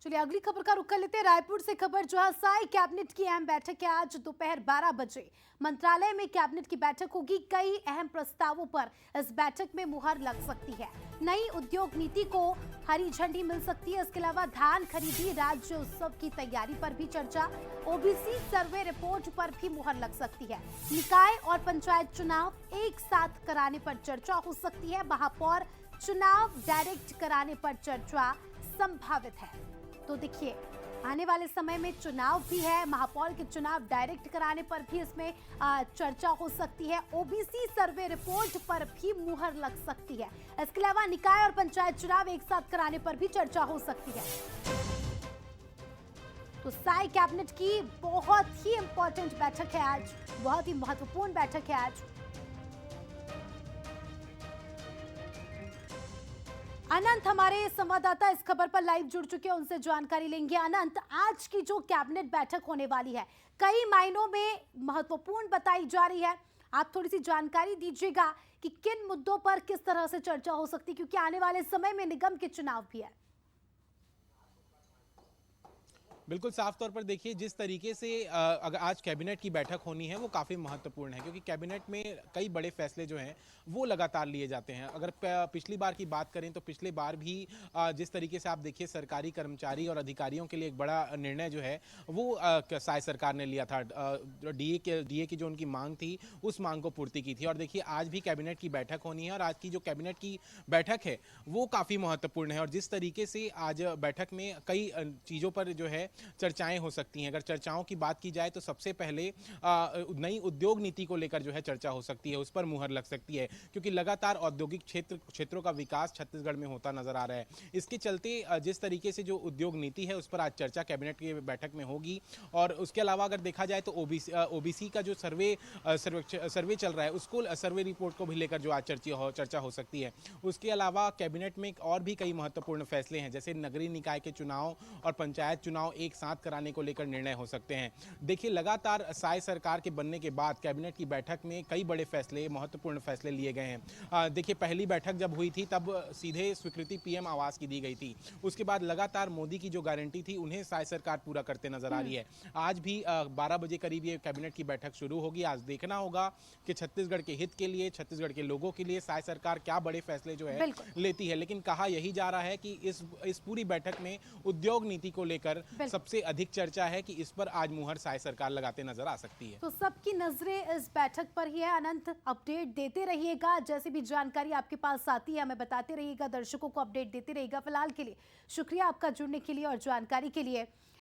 चलिए अगली खबर का रुख कर लेते हैं रायपुर से। खबर जहां साई कैबिनेट की अहम बैठक है आज दोपहर 12 बजे मंत्रालय में कैबिनेट की बैठक होगी। कई अहम प्रस्तावों पर इस बैठक में मुहर लग सकती है। नई उद्योग नीति को हरी झंडी मिल सकती है। इसके अलावा धान खरीदी राज्य उत्सव की तैयारी पर भी चर्चा। ओबीसी सर्वे रिपोर्ट पर भी मुहर लग सकती है। निकाय और पंचायत चुनाव एक साथ कराने पर चर्चा हो सकती है। महापौर चुनाव डायरेक्ट कराने पर चर्चा संभावित है। तो देखिए आने वाले समय में चुनाव भी है, महापौर के चुनाव डायरेक्ट कराने पर भी इसमें चर्चा हो सकती है। ओबीसी सर्वे रिपोर्ट पर भी मुहर लग सकती है। इसके अलावा निकाय और पंचायत चुनाव एक साथ कराने पर भी चर्चा हो सकती है। तो साई कैबिनेट की बहुत ही इंपॉर्टेंट बैठक है आज, बहुत ही महत्वपूर्ण बैठक है आज। अनंत हमारे संवाददाता इस खबर पर लाइव जुड़ चुके हैं, उनसे जानकारी लेंगे। अनंत, आज की जो कैबिनेट बैठक होने वाली है कई मायनों में महत्वपूर्ण बताई जा रही है। आप थोड़ी सी जानकारी दीजिएगा कि किन मुद्दों पर किस तरह से चर्चा हो सकती है, क्योंकि आने वाले समय में निगम के चुनाव भी है। बिल्कुल साफ तौर पर देखिए जिस तरीके से अगर आज कैबिनेट की बैठक होनी है वो काफ़ी महत्वपूर्ण है, क्योंकि कैबिनेट में कई बड़े फैसले जो हैं वो लगातार लिए जाते हैं। अगर पिछली बार की बात करें तो पिछले बार भी जिस तरीके से आप देखिए सरकारी कर्मचारी और अधिकारियों के लिए एक बड़ा निर्णय जो है वो साय सरकार ने लिया था। डीए की जो उनकी मांग थी उस मांग को पूर्ति की थी। और देखिए आज भी कैबिनेट की बैठक होनी है और आज की जो कैबिनेट की बैठक है वो काफ़ी महत्वपूर्ण है। और जिस तरीके से आज बैठक में कई चीज़ों पर जो है चर्चाएं हो सकती हैं। अगर चर्चाओं की बात की जाए तो सबसे पहले नई उद्योग नीति को लेकर जो है चर्चा हो सकती है, उस पर मुहर लग सकती है, क्योंकि लगातार औद्योगिक क्षेत्रों का विकास छत्तीसगढ़ में होता नजर आ रहा है। इसके चलते जिस तरीके से जो उद्योग नीति है उस पर आज चर्चा कैबिनेट की बैठक में होगी। और उसके अलावा अगर देखा जाए तो ओबीसी का जो सर्वे चल रहा है उसको सर्वे रिपोर्ट को भी लेकर जो आज चर्चा हो सकती है। उसके अलावा कैबिनेट में और भी कई महत्वपूर्ण फैसले हैं, जैसे नगरीय निकाय के चुनाव और पंचायत चुनाव एक साथ कराने को लेकर निर्णय हो सकते हैं। देखिए लगातार साय सरकार के बनने के बाद कैबिनेट की बैठक में कई बड़े फैसले, महत्वपूर्ण फैसले लिए गए हैं। देखिए पहली बैठक जब हुई थी तब सीधे स्वीकृति पीएम आवास की दी गई थी। उसके बाद लगातार मोदी की जो गारंटी थी उन्हें साय सरकार पूरा करते नजर आ रही है। आज भी 12 बजे करीब ये कैबिनेट की बैठक शुरू होगी। आज देखना होगा कि छत्तीसगढ़ के हित के लिए, छत्तीसगढ़ के लोगों के लिए साय सरकार क्या बड़े फैसले जो है लेती है। लेकिन कहा यही जा रहा है कि इस पूरी बैठक में उद्योग नीति को लेकर सबसे अधिक चर्चा है कि इस पर आज मुहर साय सरकार लगाते नजर आ सकती है। तो सबकी नजरें इस बैठक पर ही है। अनंत, अपडेट देते रहिएगा, जैसे भी जानकारी आपके पास आती है हमें बताते रहिएगा, दर्शकों को अपडेट देते रहिएगा। फिलहाल के लिए शुक्रिया आपका जुड़ने के लिए और जानकारी के लिए।